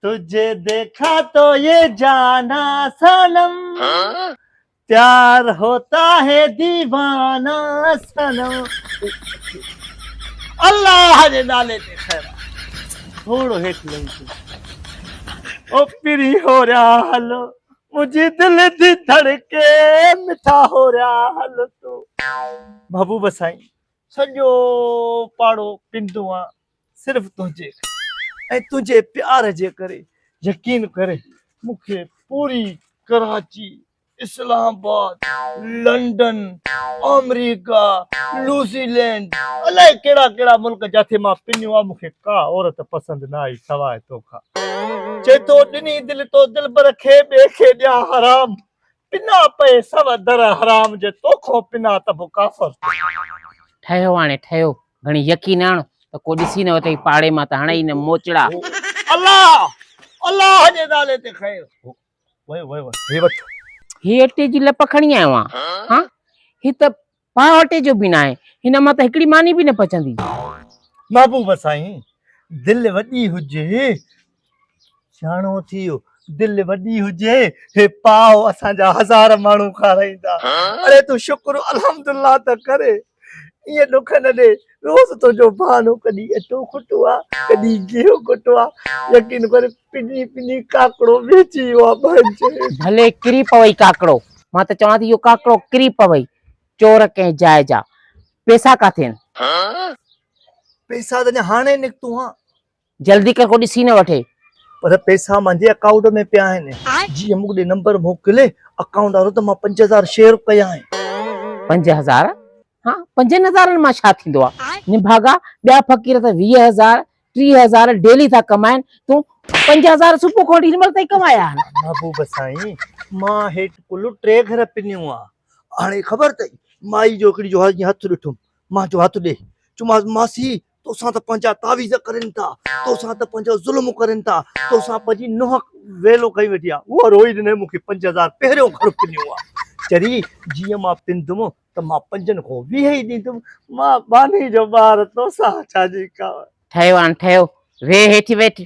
तुझे देखा तो ये जाना सनम, प्यार होता है दीवाना सनम। अल्लाह जे नाले ते खैर थोड़ो हेठ लंघ ओ पिरी हो रहा हलो, मुझे दिल दी धड़के मिठा हो रहा हलो तू। महबूब साईं सॼो पाड़ो पिंडू आ सिर्फ़ तुंहिंजे ऐं तुंहिंजे प्यार जे करे। यकीन करे मूंखे पूरी Karachi, Islamabad, London, America, New Zealand अलाए कहिड़ा कहिड़ा मुल्क जिथे मां पिनियो आहे, मूंखे का औरत पसंदि न आई सवाइ तोखां। चए थो ॾिनी दिलि तो दिलबर खे ॿिए खे ॾियां हराम, पिना पए सव दर हराम जे तोखो पिना त पोइ काफ़र। ठहियो हाणे ठहियो, घणी यकीन आण त को ॾिसी न वठई पाड़े मां त हणे ई न मोचड़ा। अल्लाह अल्लाह जे नाले ते खैर वयो वयो हे वठ। हे अटे जी लप खणी आयो आहियां। हां ही त पाव अटे जो बि न आहे, हिन मां त हिकिड़ी मानी बि न पचंदी। महबूब साईं दिलि वॾी हुजे, सियाणो थी वियो, दिलि वॾी हुजे, हे पाव असांजा 1000 माण्हू खाराईंदा। अरे तूं शुक्र अल्हम्दुलिल्लाह त करे, ईअं ॾुख न ॾे। रोज़ तुंहिंजो बहानो, कॾहिं अटो खुटो आहे, कॾहिं गिहु खुटो आहे। यकीन कर पिनी पिनी काकड़ो वेची वियो आहे। भले किरी पवई काकड़ो, मां त चवां थी इहो काकड़ो किरी पवई। चोर कंहिं जाइ जा, पैसा काथे आहिनि? पैसा त हाणे निकितू हा, जल्दी कर को ॾिसी न वठे। पर पैसा मुंहिंजे अकाउंट में पिया आहिनि। जीअं मूंखे नंबर मोकिले अकाउंट वारो त मां 5000 शेयर कया आहिनि। 5000? हाँ 5000 मां छा थींदो आहे? निभागा ॿिया फ़कीर त 20000 3000 डेली था कमाइनि, तूं 5000 सुबुह खां वठी हिनमहिल ताईं कमाया आहिनि। महबूब साईं मां हेठ कुल 3 घर पिनियूं आहे। हाणे ख़बर अथई माई जो हिकिड़ी जो हथ ॾिठुमि, मां जो हथ ॾे चुमास मासी तोसां त पंहिंजा तावीज़ करनि था, तोसां त पंहिंजो ज़ुल्म करनि था, तोसां पंहिंजी नुंहं वेलो कई वेठी आहे। उहा रोई ॾिने मूंखे 5000 पहिरियों घर पिनियूं आहे। चरी जीअं मां पिनदुमि त मां 5 खां 20 ई ॾींदुमि। मां बानी जो ॿार तोसां छाजी का। ठहियो हाणे ठहियो, वे हेठि वेठ,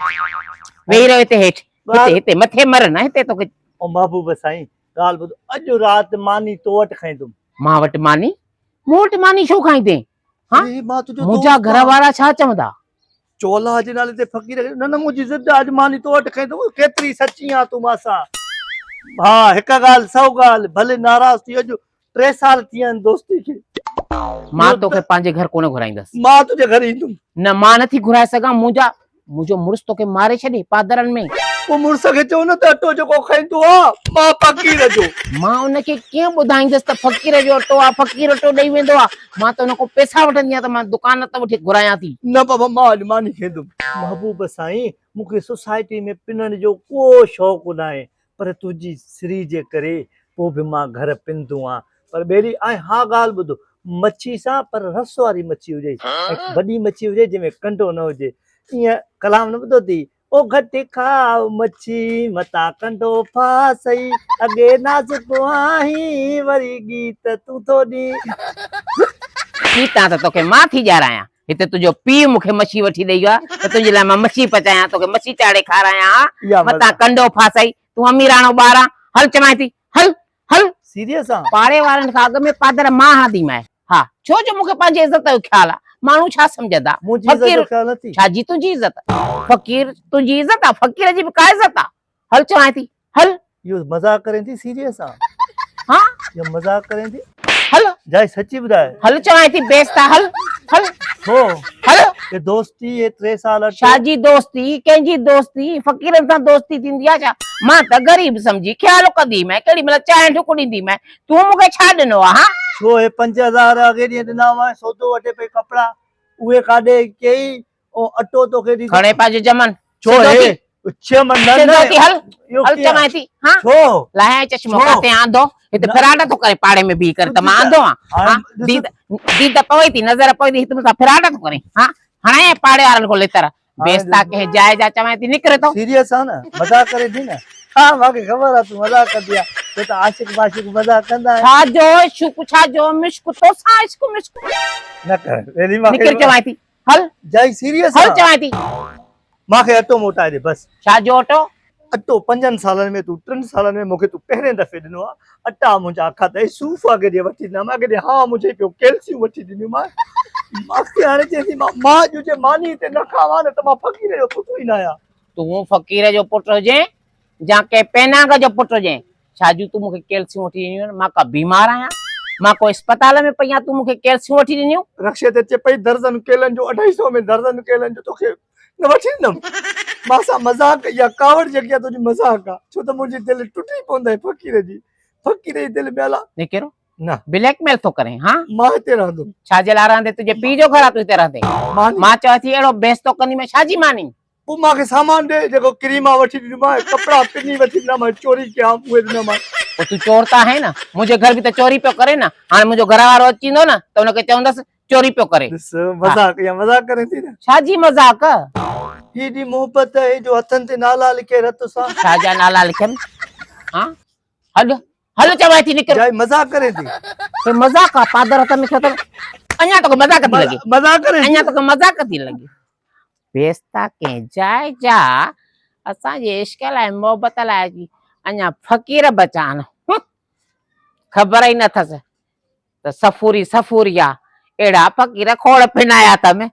वेही रहो हिते हेठि, हिते हिते मथे मर न हिते तोखे। ओ महबूब साईं ॻाल्हि ॿुध, अॼु राति मानी तो वटि खाईंदुमि। मां वटि मानी? मूं वटि मानी छो खाईंदे? हाँ मुंहिंजा घर वारा छा चवंदा? चोला जे नाले ते फ़कीर न न मुंहिंजी ज़िद अॼु मानी तो वटि खाईंदुमि। केतिरी सची आहे तूं मासां। हा हिकु ॻाल्हि सौ ॻाल्हि, भले नाराज़ थी अॼु 3 साल थी विया आहिनि दोस्ती खे। मां तोखे पंहिंजे घर कोन घुराईंदसि। मां तुंहिंजे घर ईंदुमि। न मां नथी घुराए सघां, मुंहिंजो मुड़ुस तोखे मारे छॾे पादरनि में। पोइ मुड़ुस खे चओ न त अटो जेको खाईंदो आहे मां फ़कीर जो। मां उनखे कीअं ॿुधाईंदसि त फ़कीर जो अटो आहे, फ़कीर अटो ॾेई वेंदो आहे। मां त उन खां पैसा वठंदी आहियां त मां दुकान न त वठी घुरायां थी। न बाबा मां अॼु मानी खाईंदुमि। महबूब साईं मूंखे सोसाइटी में पिनण जो को शौक़ु न आहे, पर तुंहिंजी श्री जे करे पोइ बि मां घर पिनंदो आहियां। पर ॿेड़ी ऐं हा ॻाल्हि ॿुधो, मच्छी सां पर रस वारी मच्छी हुजे, वॾी मच्छी हुजे जंहिंमें कंडो न हुजे। ईअं कलाम न ॿुधो अथई, ओ घटि खाओ मच्छी मता कंडो फासई, अॻे नाज़ुक आहीं वरी गीत तूं थो ॾी। गीता त तोखे मां थी ॼाणायां। हिते तुंहिंजो पीउ मूंखे मच्छी वठी ॾेई वियो आहे त तुंहिंजे लाइ मां मच्छी पचायां, तोखे मच्छी चाढ़े खारायां, मता कंडो फासई। तूं अमीराणो ॿार आं, हल चवां थी हल हल। सीरियस आहे? पाड़े वारनि खां अॻ में पादर मां हणंदी मैं। हा छो जो मूंखे पंहिंजी इज़त जो ख़्याल आहे। माण्हू छा सम्झंदा? फ़कीर छाजी तुंहिंजी इज़त? फ़कीर तुंहिंजी इज़त आहे, फ़कीर जी बि का इज़त आहे? हल चवां थी हल। इहो मज़ाक करें थी? सीरियस आहे? हाँ इहो मज़ाक करें थी? हल जाए सच्ची ॿुधाए। हल चवां थी बेस्ता हल हल छो हल। ये दोस्ती ये 3 साल शादी दोस्ती कंहिंजी दोस्ती फ़कीरनि सां दोस्ती थींदी आहे छा? मां त ग़रीब सम्झी ख़्याल कंदी मैं, केॾी महिल चांहि ढुक ॾींदी मैं। तूं मूंखे छा ॾिनो आहे? हाँ छो हे 5000 अॻे ॾींहं ॾिना हुआ, सौदो वठे पे कपिड़ा उहे काॾे कई, ओ अटो तोखे ॾींदो खणे पंहिंजे जमन। छो हे छह मन न हल हल चवां थी। हाँ छो लाहे चश्मो काथे आंधो हिते फिराटा थो करे पाड़े में बीह करे त मां आंधो आं? दीद पवे थी नज़र पवे थी हिते मूंसां फिराटा थो करे। हाँ हणे पाड़े वारनि को लेतर बेस्ता कंहिं जाइ जा चवां थी निकिरे थो। सीरियस आहे न? मज़ाक करे थी न? हाँ मूंखे ख़बर आहे तूं मज़ाक कंदी आहे, छो त आशिक वाशिक मज़ाक कंदा आहिनि। छा जो इश्क छा जो मिश्क तोसां इश्क मिश्क न कर वेली मां निकिर चवां थी हल। जाई सीरियस हल चवां थी। मांखे अटो मोटाए दे बस। छा जो अटो? अटो 5 सालनि में तूं 3 सालनि में मूंखे तूं पहिरें दफ़े ॾिनो आहे। अटा मुंहिंजा खाधई सूफ़ अॻे वठी ॾिना मां, अॻे हा मुंहिंजे पियो कैल्शियम वठी ॾिनी मां। मांखे हाणे चए थी मां जो जे मानी हिते न खावां न त मां फ़क़ीर जो पुटु ई न आहियां। तूं फ़क़ीर जो पुटु हुजे या के पैनाग जो पुटु हुजे, छाजू तूं मूंखे कैल्शियम वठी ॾिनी? मां का बीमार आहियां? मां को अस्पताल में पई आहियां तूं मूंखे कैल्शियम वठी ॾिनियूं? रक्शे ते अचे पई दर्जन केलनि जो 250 में दर्जन केलनि जो तोखे न वठी ॾिनमि। मां सां मज़ाक या कावड़ जेकी आहे तुंहिंजी मज़ाक आहे, छो त मुंहिंजी दिलि टुटी पवंदई फ़क़ीर जी। फ़क़ीर जी दिलि में अला निकिरो न ब्लैकमेल थो करे। हाँ मां हिते रहंदुमि। छाजे लाइ रहंदे? तुंहिंजे पीउ जो घर आहे, तूं हिते रहंदे? मां चवां थी अहिड़ो बेइज़्ज़तो कंदी मैं छाजी मानी? पोइ मांखे सामान ॾे जेको क्रीमा वठी ॾिनमांइ, कपिड़ा पिनी वठी ॾिनामांइ, चोरी कयां उहे ॾिनामांइ। पोइ तूं चोर त आहे न, मुंहिंजे घर बि त चोरी पियो करे न। हाणे मुंहिंजो घर वारो अची वेंदो न त हुनखे चवंदसि चोरी पियो करे। मज़ाक या मज़ाक करे थी न? छाजी मज़ाक? हेॾी मोहबत है जो हथनि ते नाला लिखे रत सां। छाजा नाला लिखनि? हाँ हल हल चवां थी निकिर। जाई मज़ाक करे थी। कोई मज़ाक आहे? पादर हथ में खयो अञा तोखे मज़ाक थी लॻे? मज़ाक करे अञा तोखे मज़ाक थी लॻे? बेस्ता कंहिं जाइ जा असांजे इश्क लाइ मोहबत लाइ अञा फ़क़ीर बचा आहिनि। ख़बर ई न अथसि त सफ़ूरी सफ़ूरी आहे। अहिड़ा फ़क़ीर खोड़ पिनाया अथमि।